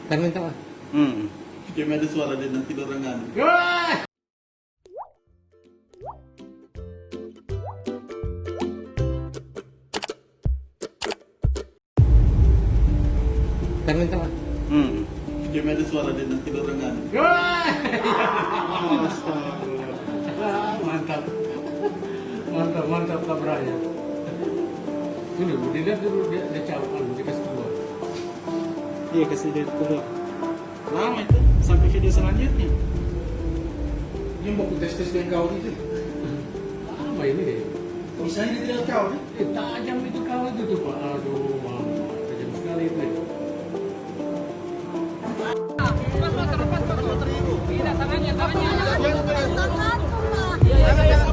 Karena tahu. Kayak ada suara dia nanti dorangan. Karena tahu. Kayak ada suara dia nanti dorangan. Mantap. Mantap kabarnya. Ini dilihat dulu dia cawan, dia kasih keluar. Iya, kasih dia keluar. Lama itu sampai video selanjutnya. Yang mau tes dengan kau itu. Apa ini deh? Bisa ini tidak kau nih. Tajam itu kau itu tuh Pak. Aduh, tajam sekali itu. Lepas motor. Tidak, tangannya. Iya.